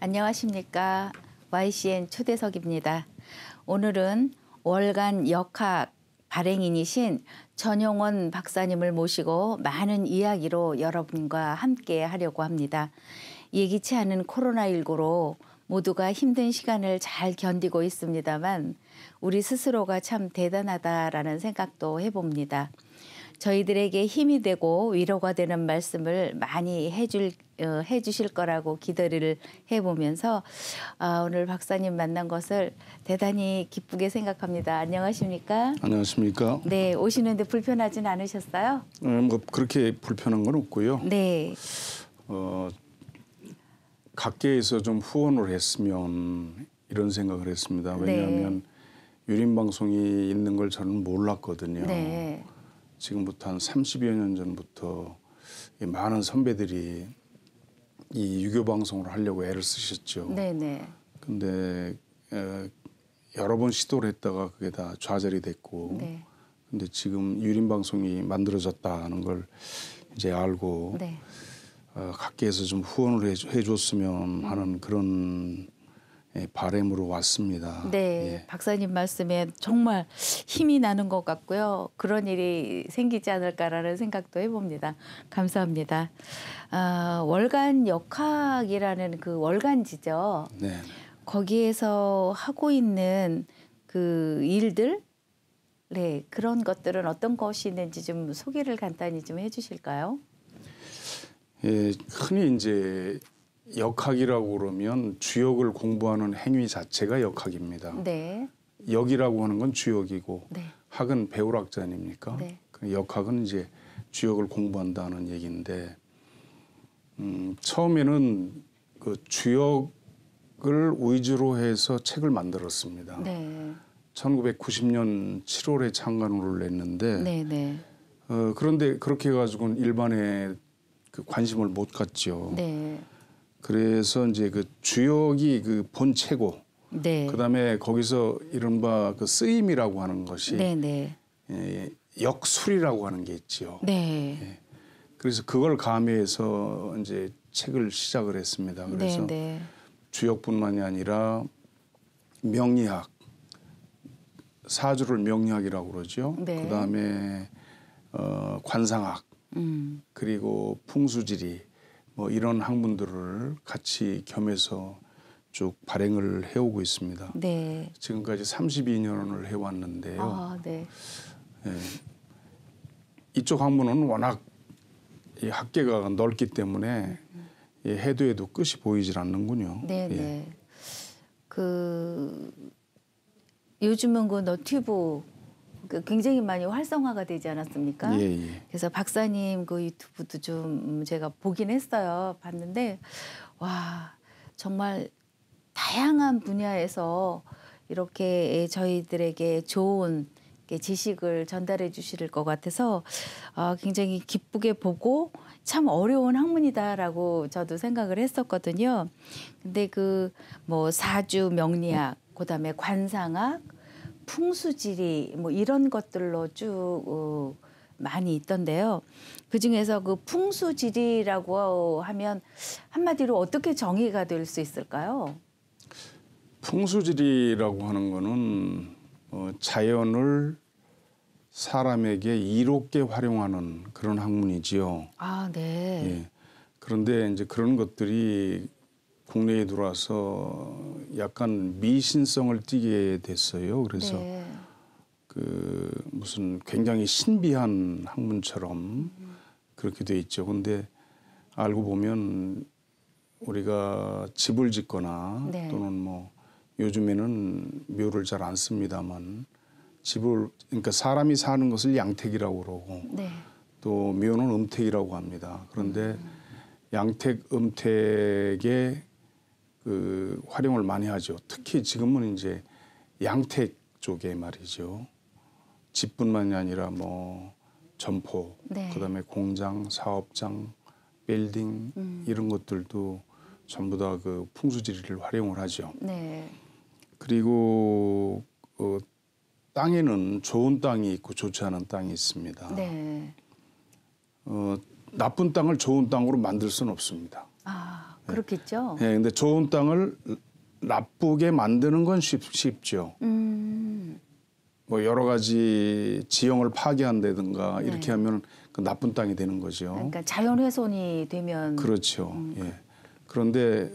안녕하십니까. YCN 초대석입니다. 오늘은 월간 역학 발행인이신 전용원 박사님을 모시고 많은 이야기로 여러분과 함께 하려고 합니다. 예기치 않은 코로나19로 모두가 힘든 시간을 잘 견디고 있습니다만 우리 스스로가 참 대단하다라는 생각도 해봅니다. 저희들에게 힘이 되고 위로가 되는 말씀을 많이 해주실 거라고 기대를 해보면서 오늘 박사님 만난 것을 대단히 기쁘게 생각합니다. 안녕하십니까? 안녕하십니까? 네, 오시는데 불편하진 않으셨어요? 뭐 그렇게 불편한 건 없고요. 네. 각계에서 좀 후원을 했으면 이런 생각을 했습니다. 왜냐하면 유림 방송이 있는 걸 저는 몰랐거든요. 네. 지금부터 한 30여 년 전부터 많은 선배들이 이 유교 방송을 하려고 애를 쓰셨죠. 네네. 근데 여러 번 시도를 했다가 그게 다 좌절이 됐고, 네. 근데 지금 유림 방송이 만들어졌다는 걸 이제 알고 네. 각계에서 좀 후원을 해줬으면 하는 그런 바람으로 왔습니다. 네, 예. 박사님 말씀에 정말 힘이 나는 것 같고요. 그런 일이 생기지 않을까라는 생각도 해봅니다. 감사합니다. 월간 역학이라는 그 월간지죠. 네. 거기에서 하고 있는 그 일들, 네, 그런 것들은 어떤 것이 있는지 좀 소개를 간단히 좀 해주실까요? 예, 흔히 이제 역학이라고 그러면 주역을 공부하는 행위 자체가 역학입니다. 네. 역이라고 하는 건 주역이고 네. 학은 배울 학자 아닙니까? 네. 그 역학은 이제 주역을 공부한다는 얘기인데 처음에는 그 주역을 위주로 해서 책을 만들었습니다. 네. 1990년 7월에 창간호를 냈는데 네. 네. 그런데 그렇게 해가지고는 일반에 그 관심을 못 갖죠. 네. 그래서 이제 그 주역이 그 본체고, 네. 그다음에 거기서 이른바 그 쓰임이라고 하는 것이 네. 네. 역술이라고 하는 게 있지요. 네. 그래서 그걸 가미해서 이제 책을 시작을 했습니다. 그래서 네. 주역뿐만이 아니라 명리학, 사주를 명리학이라고 그러죠. 네. 그다음에 관상학, 그리고 풍수지리 뭐 이런 학문들을 같이 겸해서 쭉 발행을 해오고 있습니다. 네. 지금까지 32년을 해왔는데요. 아, 네. 예, 이쪽 학문은 워낙 이 학계가 넓기 때문에 해도 끝이 보이질 않는군요. 네, 예. 네. 그 요즘은 그 너튜브 굉장히 많이 활성화가 되지 않았습니까? 예, 예. 그래서 박사님 그 유튜브도 좀 제가 보긴 했어요. 봤는데 와, 정말 다양한 분야에서 이렇게 저희들에게 좋은 지식을 전달해 주실 것 같아서 굉장히 기쁘게 보고 참 어려운 학문이다라고 저도 생각을 했었거든요. 근데 그 뭐 사주 명리학, 그다음에 관상학, 풍수지리 뭐 이런 것들로 쭉 많이 있던데요. 그 중에서 그 풍수지리라고 하면 한마디로 어떻게 정의가 될 수 있을까요? 풍수지리라고 하는 거는 자연을 사람에게 이롭게 활용하는 그런 학문이지요. 아, 네. 예. 그런데 이제 그런 것들이 국내에 들어와서 약간 미신성을 띠게 됐어요. 그래서 네. 그 무슨 굉장히 신비한 학문처럼 그렇게 돼 있죠. 근데 알고 보면 우리가 집을 짓거나 네. 또는 뭐 요즘에는 묘를 잘 안 씁니다만 그러니까 사람이 사는 것을 양택이라고 그러고 네. 또 묘는 음택이라고 합니다. 그런데 양택, 음택의 그 활용을 많이 하죠. 특히 지금은 이제 양택 쪽에 말이죠. 집뿐만이 아니라 뭐 점포, 네. 그다음에 공장, 사업장, 빌딩 이런 것들도 전부 다 그 풍수지리를 활용을 하죠. 네. 그리고 땅에는 좋은 땅이 있고 좋지 않은 땅이 있습니다. 네. 나쁜 땅을 좋은 땅으로 만들 수는 없습니다. 아, 그렇겠죠. 예, 근데 좋은 땅을 나쁘게 만드는 건 쉽죠. 뭐 여러 가지 지형을 파괴한다든가 네. 이렇게 하면 그 나쁜 땅이 되는 거죠. 그러니까 자연 훼손이 되면 그렇죠. 예. 그런데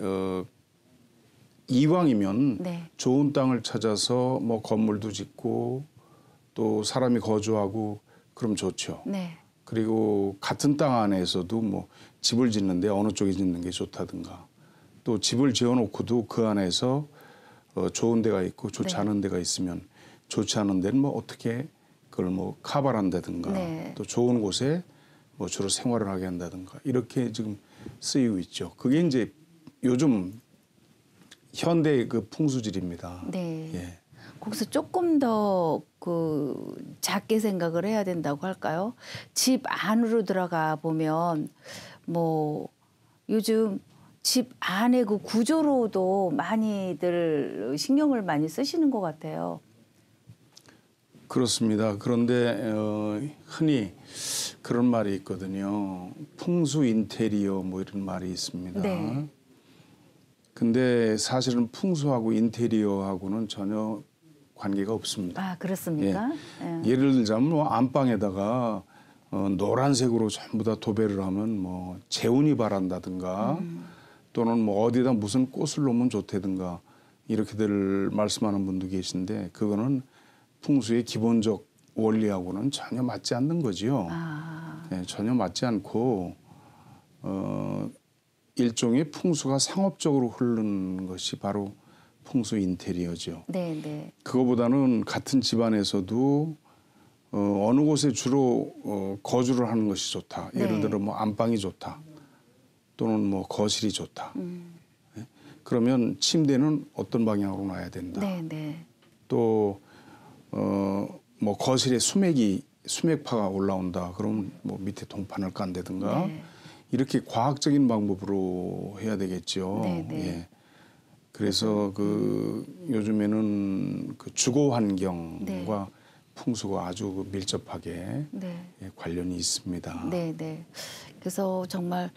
이왕이면 네. 좋은 땅을 찾아서 뭐 건물도 짓고 또 사람이 거주하고 그럼 좋죠. 네. 그리고 같은 땅 안에서도 뭐 집을 짓는데 어느 쪽에 짓는 게 좋다든가 또 집을 지어놓고도 그 안에서 좋은 데가 있고 좋지 네. 않은 데가 있으면 좋지 않은 데는 뭐 어떻게 그걸 뭐 카바한다든가 네. 또 좋은 곳에 뭐 주로 생활을 하게 한다든가 이렇게 지금 쓰이고 있죠. 그게 이제 요즘 현대의 그 풍수질입니다. 네. 예. 거기서 조금 더 그 작게 생각을 해야 된다고 할까요? 집 안으로 들어가 보면 뭐 요즘 집 안의 그 구조로도 많이들 신경을 많이 쓰시는 것 같아요. 그렇습니다. 그런데 흔히 그런 말이 있거든요. 풍수 인테리어 뭐 이런 말이 있습니다. 네. 근데 사실은 풍수하고 인테리어하고는 전혀 관계가 없습니다. 아, 그렇습니까? 예. 예를 들자면 뭐 안방에다가 노란색으로 전부 다 도배를 하면 뭐 재운이 바란다든가 또는 뭐 어디다 무슨 꽃을 놓으면 좋다든가 이렇게들 말씀하는 분도 계신데 그거는 풍수의 기본적 원리하고는 전혀 맞지 않는 거지요. 아, 네, 전혀 맞지 않고 일종의 풍수가 상업적으로 흐르는 것이 바로 풍수 인테리어죠. 네, 네. 그거보다는 같은 집안에서도 어느 곳에 주로 거주를 하는 것이 좋다. 예를 네. 들어 뭐 안방이 좋다. 또는 뭐 거실이 좋다. 네? 그러면 침대는 어떤 방향으로 놔야 된다. 네, 네. 또 뭐 거실에 수맥파가 올라온다. 그러면 뭐 밑에 동판을 깐다든가 네. 이렇게 과학적인 방법으로 해야 되겠죠. 네, 네. 예. 그래서 그 요즘에는 그 주거 환경과 네. 풍수가 아주 밀접하게 네. 예, 관련이 있습니다. 네, 네. 그래서 정말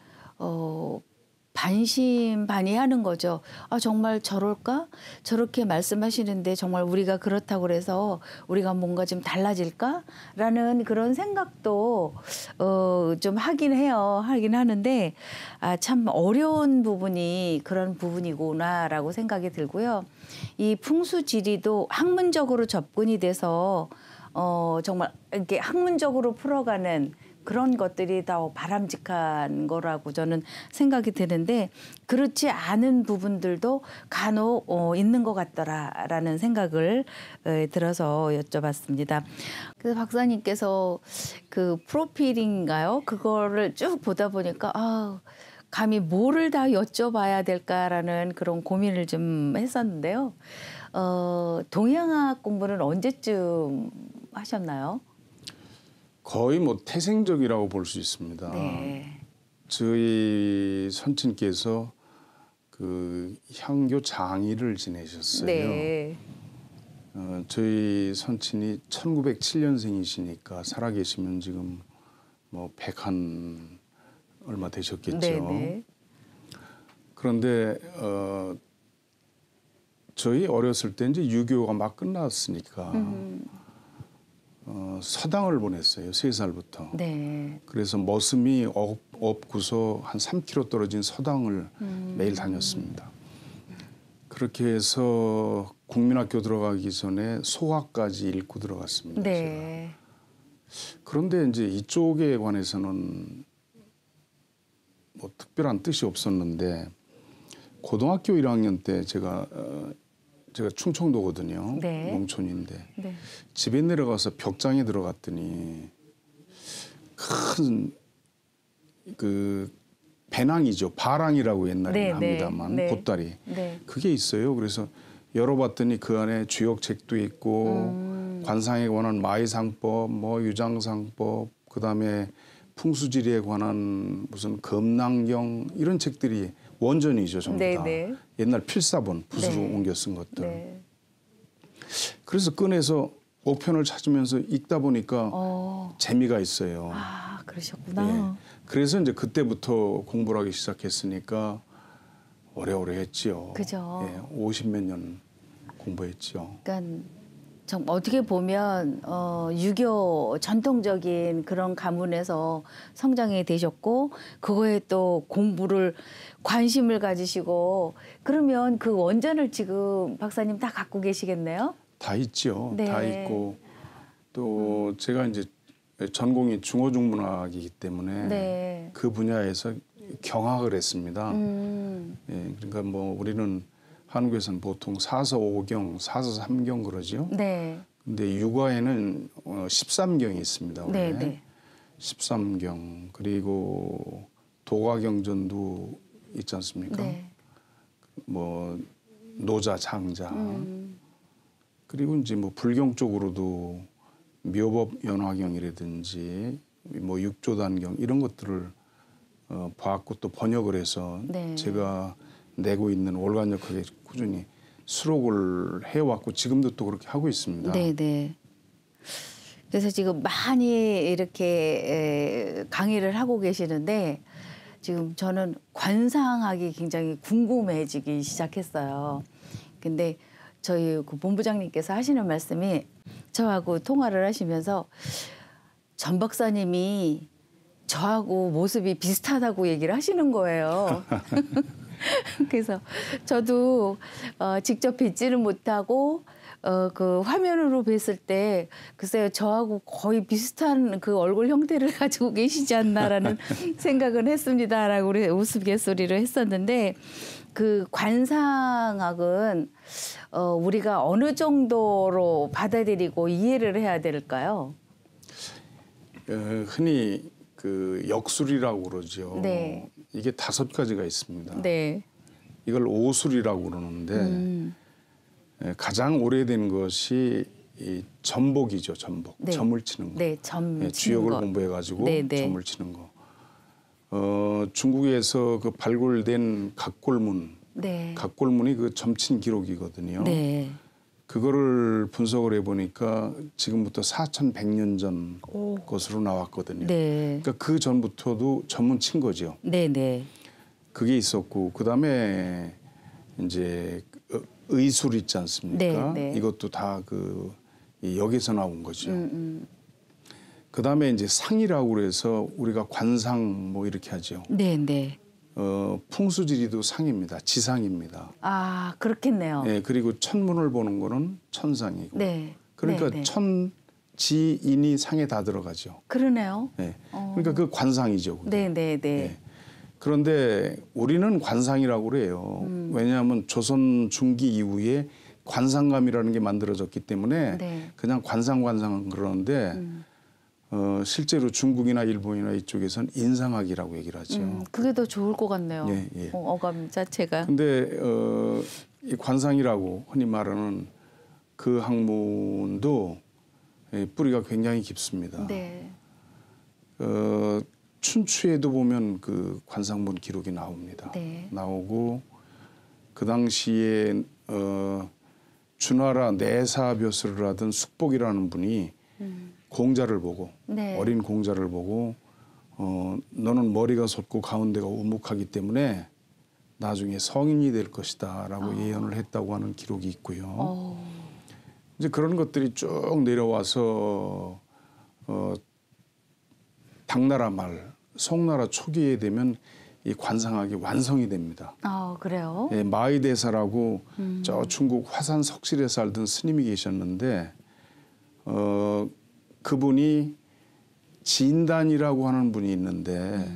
반신반의하는 거죠. 아, 정말 저럴까? 저렇게 말씀하시는데 정말 우리가 그렇다고 그래서 우리가 뭔가 좀 달라질까?라는 그런 생각도 좀 하긴 해요. 하긴 하는데 아, 참 어려운 부분이 그런 부분이구나라고 생각이 들고요. 이 풍수지리도 학문적으로 접근이 돼서 정말 이렇게 학문적으로 풀어가는 그런 것들이 더 바람직한 거라고 저는 생각이 드는데 그렇지 않은 부분들도 간혹 있는 것 같더라라는 생각을 들어서 여쭤봤습니다. 그래서 박사님께서 그 프로필인가요? 그거를 쭉 보다 보니까 아, 감히 뭐를 다 여쭤봐야 될까라는 그런 고민을 좀 했었는데요. 동양학 공부는 언제쯤 하셨나요? 거의 뭐 태생적이라고 볼 수 있습니다. 네. 저희 선친께서 그 향교 장의를 지내셨어요. 네. 저희 선친이 1907년생이시니까 살아계시면 지금 뭐 100한 얼마 되셨겠죠. 네네. 그런데 저희 어렸을 때 이제 유교가 막 끝났으니까 서당을 보냈어요. 3살부터. 네. 그래서 머슴이 없고서 한 3km 떨어진 서당을 매일 다녔습니다. 그렇게 해서 국민학교 들어가기 전에 소학까지 읽고 들어갔습니다. 네. 제가. 그런데 이제 이쪽에 관해서는 뭐 특별한 뜻이 없었는데 고등학교 1학년 때 제가 충청도거든요. 네. 농촌인데 네. 집에 내려가서 벽장에 들어갔더니 큰 그 배낭이죠. 바랑이라고 옛날에 네, 합니다만 네. 보따리 네. 그게 있어요. 그래서 열어봤더니 그 안에 주역책도 있고 관상에 관한 마의상법, 뭐 유장상법, 그다음에 풍수지리에 관한 무슨 검랑경 이런 책들이 원전이죠. 전부 네, 다. 네. 옛날 필사본 붓으로 네. 옮겨 쓴 것들. 네. 그래서 꺼내서 5편을 찾으면서 읽다 보니까 재미가 있어요. 아, 그러셨구나. 예. 그래서 이제 그때부터 공부를 하기 시작했으니까 오래오래 했지요. 그죠. 예, 50몇 년 공부했죠. 그러니까 좀 어떻게 보면 유교 전통적인 그런 가문에서 성장이 되셨고 그거에 또 공부를 관심을 가지시고 그러면 그 원전을 지금 박사님 다 갖고 계시겠네요? 다 있죠. 네. 다 있고 또 제가 이제 전공이 중어중문학이기 때문에 네. 그 분야에서 경학을 했습니다. 예, 그러니까 뭐 우리는 한국에서는 보통 사서 5경, 사서 3경 그러죠. 네. 근데 육아에는 13경이 있습니다. 원래. 네, 네. 13경 그리고 도가경전도 있지 않습니까? 네. 뭐 노자, 장자 그리고 이제 뭐 불경 쪽으로도 묘법 연화경이라든지 뭐 육조단경 이런 것들을 봐왔고 또 번역을 해서 네. 제가 내고 있는 월간역학에 꾸준히 수록을 해왔고 지금도 또 그렇게 하고 있습니다. 네, 네. 그래서 지금 많이 이렇게 강의를 하고 계시는데 지금 저는 관상학이 굉장히 궁금해지기 시작했어요. 근데 저희 그 본부장님께서 하시는 말씀이 저하고 통화를 하시면서 전 박사님이 저하고 모습이 비슷하다고 얘기를 하시는 거예요. 그래서 저도 직접 뵙지는 못하고 그 화면으로 뵀을 때 글쎄요 저하고 거의 비슷한 그 얼굴 형태를 가지고 계시지 않나라는 생각은 했습니다라고 우리 우스갯소리를 했었는데 그 관상학은 우리가 어느 정도로 받아들이고 이해를 해야 될까요? 흔히 그 역술이라고 그러죠. 네. 이게 5가지가 있습니다. 네. 이걸 오술이라고 그러는데 가장 오래된 것이 이 점복이죠. 점복. 네. 점을 치는 거. 네, 점 치는 주역을 거. 공부해가지고 네, 네. 점을 치는 거. 중국에서 그 발굴된 각골문. 네. 각골문이 그 점친 기록이거든요. 네. 그거를 분석을 해보니까 지금부터 4,100년 전 것으로 나왔거든요. 네. 그러니까 그 전부터도 점은 친 거죠. 네, 네. 그게 있었고 그다음에 이제 의술 있지 않습니까? 네, 네. 이것도 다 그 여기서 나온 거죠. 그다음에 이제 상이라고 그래서 우리가 관상 뭐 이렇게 하죠. 네, 네. 풍수지리도 상입니다. 지상입니다. 아, 그렇겠네요. 예, 그리고 천문을 보는 거는 천상이고. 네. 그러니까 네, 네. 천지인이 상에 다 들어가죠. 그러네요. 예. 그러니까 그 관상이죠. 그게. 네, 네, 네. 예. 그런데 우리는 관상이라고 그래요. 왜냐하면 조선 중기 이후에 관상감이라는 게 만들어졌기 때문에 네. 그냥 관상 그러는데 실제로 중국이나 일본이나 이쪽에서는 인상학이라고 얘기를 하죠. 그게 더 좋을 것 같네요. 예, 예. 어감 자체가. 근데 이 관상이라고 흔히 말하는 그 학문도 뿌리가 굉장히 깊습니다. 네. 춘추에도 보면 그 관상문 기록이 나옵니다. 네. 나오고 그 당시에 주나라 내사벼슬을 하던 숙복이라는 분이 공자를 보고 네. 어린 공자를 보고 너는 머리가 솟고 가운데가 우묵하기 때문에 나중에 성인이 될 것이다라고 예언을 했다고 하는 기록이 있고요. 이제 그런 것들이 쭉 내려와서 당나라 말, 송나라 초기에 되면 이 관상학이 완성이 됩니다. 아, 그래요? 예, 마이대사라고 저 중국 화산 석실에 살던 스님이 계셨는데 그분이 진단이라고 하는 분이 있는데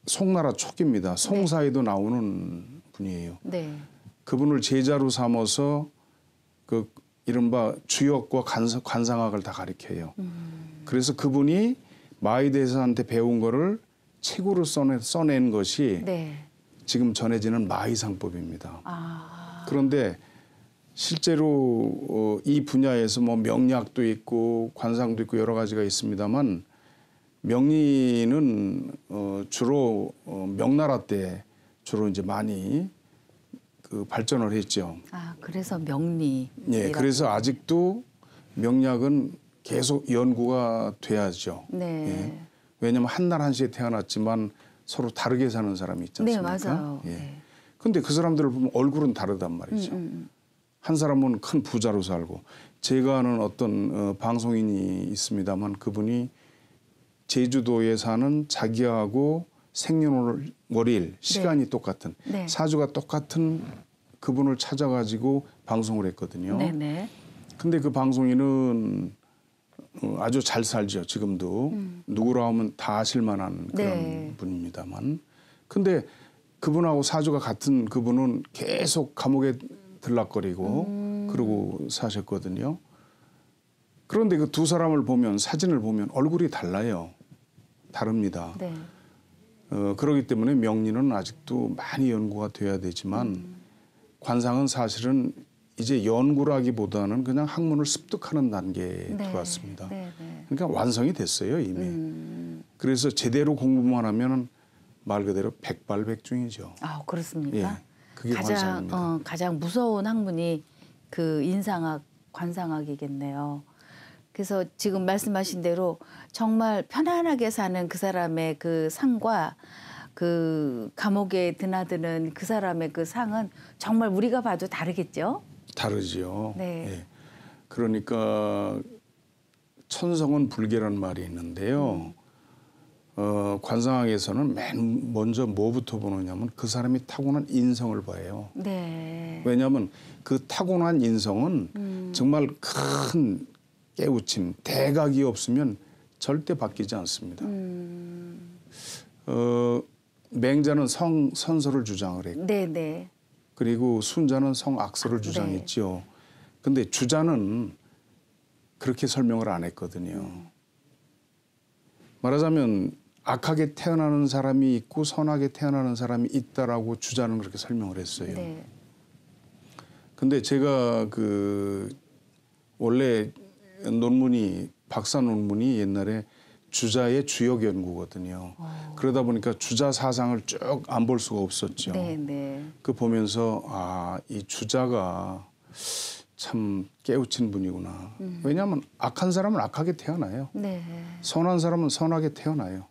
송나라 초기입니다. 송사에도 나오는 분이에요. 네. 그분을 제자로 삼아서 그 이른바 주역과 관상학을 다 가르쳐요. 그래서 그분이 마이대사한테 배운 거를 책으로 써낸 것이 네. 지금 전해지는 마이상법입니다. 아. 그런데 실제로 이 분야에서 뭐 명리학도 있고 관상도 있고 여러 가지가 있습니다만 명리는 주로 명나라 때 주로 이제 많이 그 발전을 했죠. 아, 그래서 명리. 예, 그래서 아직도 명리학은 계속 연구가 돼야죠. 네. 예. 왜냐하면 한날 한시에 태어났지만 서로 다르게 사는 사람이 있지 네, 않습니까? 맞아요. 예. 네. 근데 그 사람들을 보면 얼굴은 다르단 말이죠. 한 사람은 큰 부자로 살고 제가 아는 어떤 방송인이 있습니다만 그분이 제주도에 사는 자기하고 생년월일 시간이 똑같은 네. 사주가 똑같은 그분을 찾아가지고 방송을 했거든요. 네네. 근데 그 방송인은 아주 잘 살죠. 지금도 누구라 하면 다 아실 만한 그런 네. 분입니다만 근데 그분하고 사주가 같은 그분은 계속 감옥에 들락거리고 그러고 사셨거든요. 그런데 그 두 사람을 보면 사진을 보면 얼굴이 달라요. 다릅니다. 네. 그렇기 때문에 명리는 아직도 많이 연구가 돼야 되지만 관상은 사실은 이제 연구라기보다는 그냥 학문을 습득하는 단계에 네. 들어왔습니다. 네. 네. 그러니까 완성이 됐어요 이미. 그래서 제대로 공부만 하면 말 그대로 백발백중이죠. 아, 그렇습니까? 예, 그게 관상입니다. 가장 무서운 학문이 그 인상학, 관상학이겠네요. 그래서 지금 말씀하신 대로 정말 편안하게 사는 그 사람의 그 상과 그 감옥에 드나드는 그 사람의 그 상은 정말 우리가 봐도 다르겠죠? 다르지요. 네. 예. 그러니까 천성은 불개라는 말이 있는데요. 관상학에서는 맨 먼저 뭐부터 보느냐면 그 사람이 타고난 인성을 봐요. 네. 왜냐하면 그 타고난 인성은 정말 큰 깨우침, 대각이 없으면 절대 바뀌지 않습니다. 맹자는 성선설을 주장을 했고 네네. 그리고 순자는 성악설을 주장했지요. 근데 주자는 그렇게 설명을 안 했거든요. 말하자면 악하게 태어나는 사람이 있고 선하게 태어나는 사람이 있다라고 주자는 그렇게 설명을 했어요. 네. 근데 제가 그 원래 논문이 박사 논문이 옛날에 주자의 주역 연구거든요. 그러다 보니까 주자 사상을 쭉 안 볼 수가 없었죠. 네네. 그 보면서 이 주자가 참 깨우친 분이구나. 왜냐하면 악한 사람은 악하게 태어나요. 네. 선한 사람은 선하게 태어나요.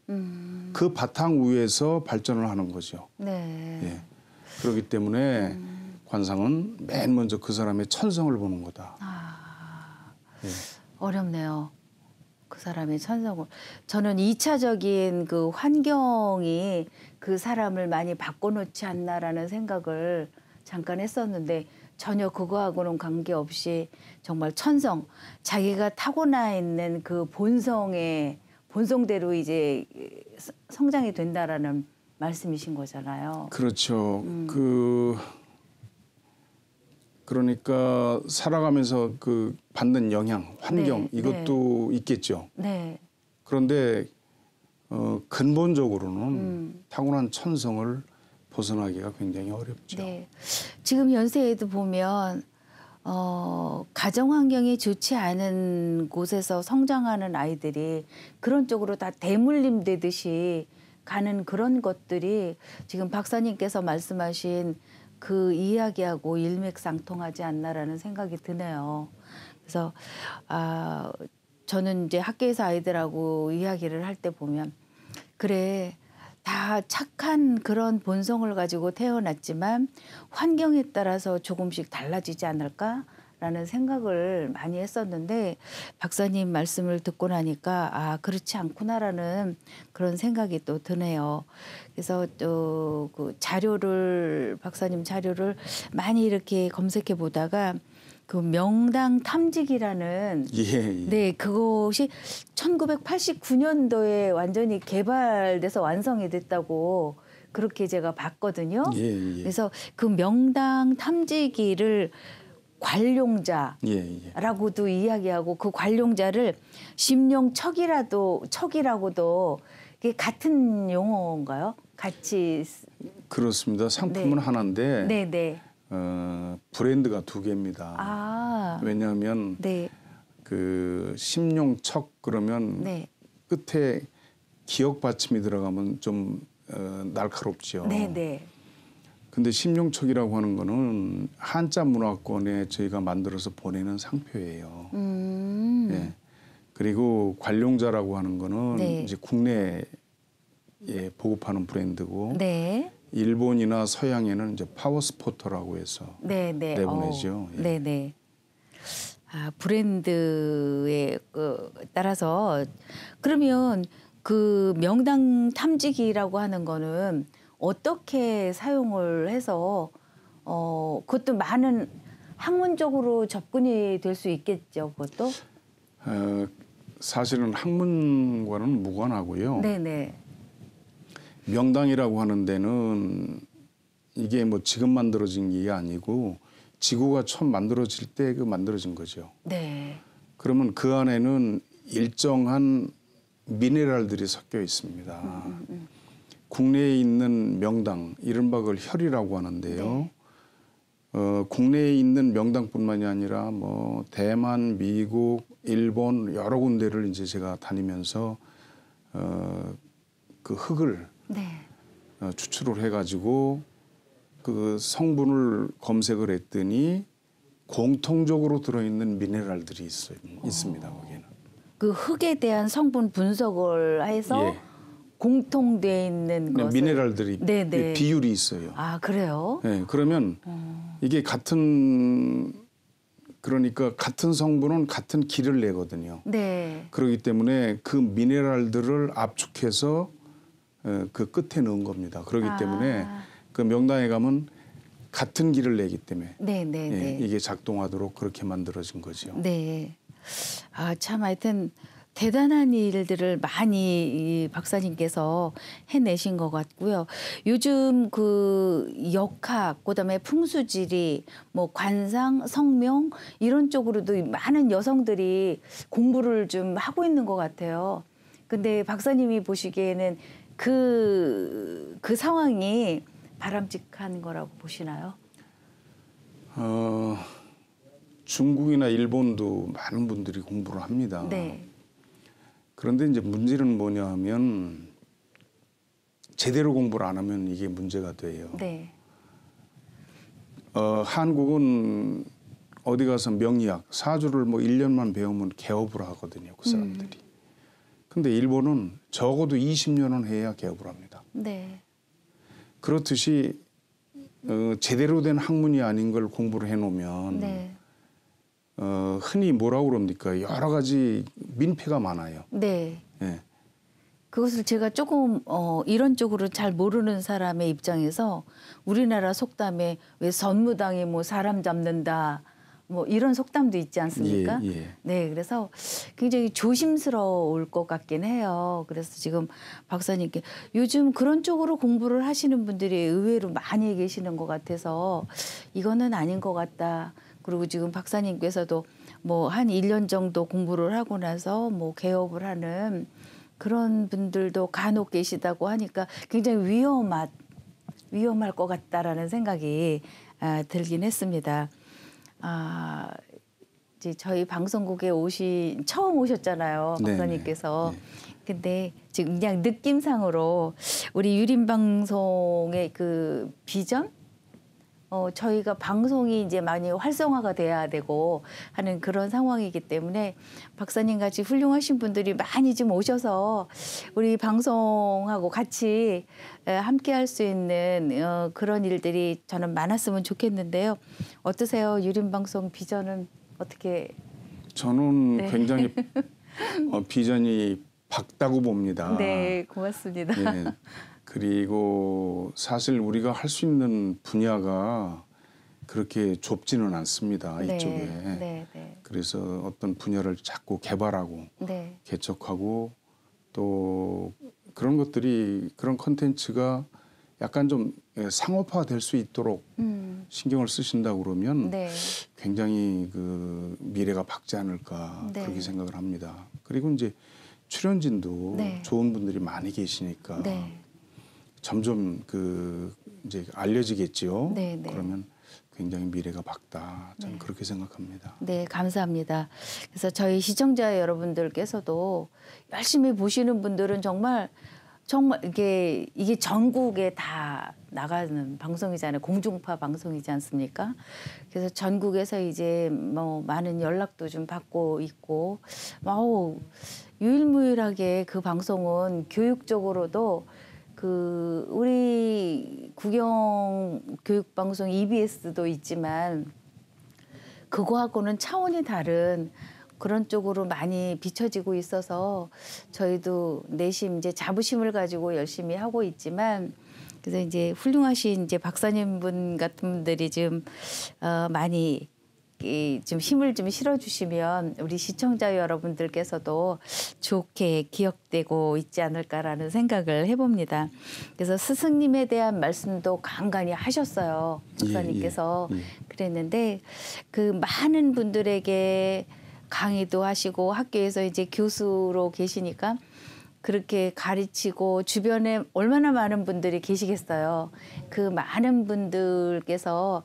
그 바탕 위에서 발전을 하는 거죠. 네. 예. 그렇기 때문에 관상은 맨 먼저 그 사람의 천성을 보는 거다. 예. 어렵네요. 그 사람의 천성을. 저는 2차적인 그 환경이 그 사람을 많이 바꿔놓지 않나라는 생각을 잠깐 했었는데 전혀 그거하고는 관계없이 정말 천성, 자기가 타고나 있는 그 본성대로 이제 성장이 된다라는 말씀이신 거잖아요. 그렇죠. 그러니까 살아가면서 그 받는 영향, 환경 네, 이것도 있겠죠. 네. 그런데 근본적으로는 타고난 천성을 벗어나기가 굉장히 어렵죠. 네. 지금 연세에도 보면 가정 환경이 좋지 않은 곳에서 성장하는 아이들이 그런 쪽으로 다 대물림 되듯이 가는 그런 것들이 지금 박사님께서 말씀하신 그 이야기하고 일맥상통하지 않나라는 생각이 드네요. 그래서 저는 이제 학교에서 아이들하고 이야기를 할 때 보면 그래 다 착한 그런 본성을 가지고 태어났지만 환경에 따라서 조금씩 달라지지 않을까라는 생각을 많이 했었는데 박사님 말씀을 듣고 나니까 그렇지 않구나라는 그런 생각이 또 드네요. 그래서 또 그 박사님 자료를 많이 이렇게 검색해 보다가 그 명당 탐직이라는 네, 그것이 1989년도에 완전히 개발돼서 완성이 됐다고 그렇게 제가 봤거든요. 그래서 그 명당 탐지기를 관룡자라고도 이야기하고 그 관룡자를 심룡척이라고도 이게 같은 용어인가요? 같이 그렇습니다. 상품은 하나인데 네네. 브랜드가 두 개입니다. 왜냐하면 그 심룡척 그러면 끝에 기역 받침이 들어가면 좀 날카롭죠. 네네. 근데 심룡척이라고 하는 거는 한자 문화권에 저희가 만들어서 보내는 상표예요. 예. 그리고 관룡자라고 하는 거는 이제 국내 예, 보급하는 브랜드고 네. 일본이나 서양에는 이제 파워스포터라고 해서 네, 네. 내보내죠. 예. 네, 네. 브랜드에 따라서 그러면 그 명당 탐지기라고 하는 거는 어떻게 사용을 해서 그것도 많은 학문적으로 접근이 될 수 있겠죠, 그것도? 사실은 학문과는 무관하고요. 네네. 명당이라고 하는 데는 이게 뭐 지금 만들어진 게 아니고 지구가 처음 만들어질 때 만들어진 거죠. 네. 그러면 그 안에는 일정한 미네랄들이 섞여 있습니다. 국내에 있는 명당, 이른바 그걸 혈이라고 하는데요. 네. 국내에 있는 명당뿐만이 아니라 뭐 대만, 미국, 일본 여러 군데를 이제 제가 다니면서 그 흙을 네. 추출을 해가지고 그 성분을 검색을 했더니 공통적으로 들어있는 미네랄들이 있습니다. 거기는. 그 흙에 대한 성분 분석을 해서 예. 공통되어 있는 것을 미네랄들이 네네. 비율이 있어요. 아, 그래요? 네, 그러면 이게 그러니까 같은 성분은 같은 기를 내거든요. 네. 그렇기 때문에 그 미네랄들을 압축해서 그 끝에 넣은 겁니다. 그렇기 때문에 그 명당에 가면 같은 기를 내기 때문에 네네네. 이게 작동하도록 그렇게 만들어진 거죠. 네. 참 하여튼 대단한 일들을 많이 이 박사님께서 해내신 것 같고요. 요즘 그 역학, 그다음에 풍수지리, 뭐 관상, 성명 이런 쪽으로도 많은 여성들이 공부를 좀 하고 있는 것 같아요. 근데 박사님이 보시기에는 그 상황이 바람직한 거라고 보시나요? 중국이나 일본도 많은 분들이 공부를 합니다. 네. 그런데 이제 문제는 뭐냐 하면 제대로 공부를 안 하면 이게 문제가 돼요. 네. 한국은 어디 가서 명리학, 사주를 뭐 1년만 배우면 개업을 하거든요. 그 사람들이. 근데 일본은 적어도 20년은 해야 개업을 합니다. 네. 그렇듯이 제대로 된 학문이 아닌 걸 공부를 해놓으면 네. 흔히 뭐라고 그럽니까? 여러 가지 민폐가 많아요. 네. 예. 그것을 제가 조금 이런 쪽으로 잘 모르는 사람의 입장에서 우리나라 속담에 왜 선무당이 뭐 사람 잡는다 뭐 이런 속담도 있지 않습니까? 예, 예. 네, 그래서 굉장히 조심스러울 것 같긴 해요. 그래서 지금 박사님께 요즘 그런 쪽으로 공부를 하시는 분들이 의외로 많이 계시는 것 같아서 이거는 아닌 것 같다. 그리고 지금 박사님께서도 뭐 한 1년 정도 공부를 하고 나서 뭐 개업을 하는 그런 분들도 간혹 계시다고 하니까 굉장히 위험할 것 같다라는 생각이 들긴 했습니다. 이제 저희 방송국에 처음 오셨잖아요, 박사님께서. 네네. 근데 지금 그냥 느낌상으로 우리 유림 방송의 그 비전, 저희가 방송이 이제 많이 활성화가 돼야 되고 하는 그런 상황이기 때문에 박사님 같이 훌륭하신 분들이 많이 좀 오셔서 우리 방송하고 같이 함께 할 수 있는 그런 일들이 저는 많았으면 좋겠는데요. 어떠세요? 유림 방송 비전은 어떻게? 저는 네. 굉장히 비전이 밝다고 봅니다. 네, 고맙습니다. 네. 그리고 사실 우리가 할 수 있는 분야가 그렇게 좁지는 않습니다. 네, 이쪽에. 네, 네. 그래서 어떤 분야를 자꾸 개발하고 네. 개척하고 또 그런 것들이 그런 컨텐츠가 약간 좀 상업화될 수 있도록 신경을 쓰신다고 그러면 네. 굉장히 그 미래가 밝지 않을까 네. 그렇게 생각을 합니다. 그리고 이제 출연진도 네. 좋은 분들이 많이 계시니까 네. 점점 그 이제 알려지겠죠. 네, 네. 그러면 굉장히 미래가 밝다. 저는 그렇게 생각합니다. 네, 감사합니다. 그래서 저희 시청자 여러분들께서도 열심히 보시는 분들은 정말 이게 전국에 다 나가는 방송이잖아요. 공중파 방송이지 않습니까? 그래서 전국에서 이제 뭐 많은 연락도 좀 받고 있고, 유일무이하게 그 방송은 교육적으로도 우리 국영 교육방송 EBS도 있지만 그거하고는 차원이 다른 그런 쪽으로 많이 비춰지고 있어서 저희도 내심 이제 자부심을 가지고 열심히 하고 있지만 그래서 이제 훌륭하신 이제 박사님 분 같은 분들이 좀 많이 좀 힘을 좀 실어주시면 우리 시청자 여러분들께서도 좋게 기억되고 있지 않을까라는 생각을 해봅니다. 그래서 스승님에 대한 말씀도 간간히 하셨어요. 박사님께서. 그랬는데 그 많은 분들에게 강의도 하시고 학교에서 이제 교수로 계시니까 그렇게 가르치고 주변에 얼마나 많은 분들이 계시겠어요. 그 많은 분들께서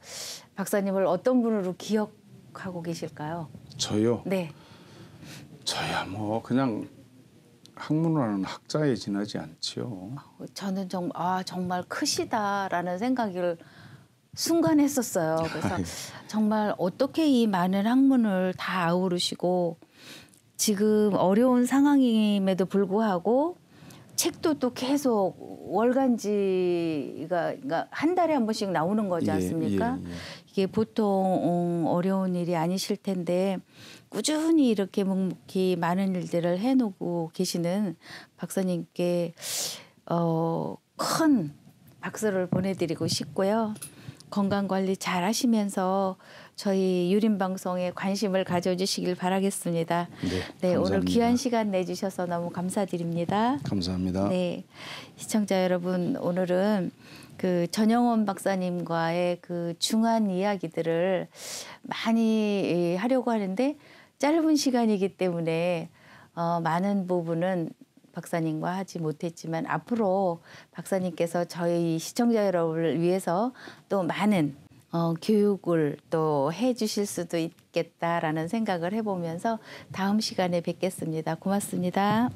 박사님을 어떤 분으로 기억하고 계실까요? 저요? 네. 저야 뭐 그냥 학문하는 학자에 지나지 않지요. 저는 정말 크시다라는 생각을 순간 했었어요. 그래서 정말 어떻게 이 많은 학문을 다 아우르시고 지금 어려운 상황임에도 불구하고 책도 또 계속 월간지가 그러니까 한 달에 한 번씩 나오는 거지 않습니까? 이게 보통 어려운 일이 아니실 텐데 꾸준히 이렇게 묵묵히 많은 일들을 해놓고 계시는 박사님께 큰 박수를 보내드리고 싶고요. 건강관리 잘 하시면서 저희 유림방송에 관심을 가져주시길 바라겠습니다. 네, 오늘 귀한 시간 내주셔서 너무 감사드립니다. 감사합니다. 네, 시청자 여러분, 오늘은 그 전영원 박사님과의 그 중한 이야기들을 많이 하려고 하는데 짧은 시간이기 때문에 많은 부분은 박사님과 하지 못했지만 앞으로 박사님께서 저희 시청자 여러분을 위해서 또 많은 교육을 또 해주실 수도 있겠다라는 생각을 해보면서 다음 시간에 뵙겠습니다. 고맙습니다.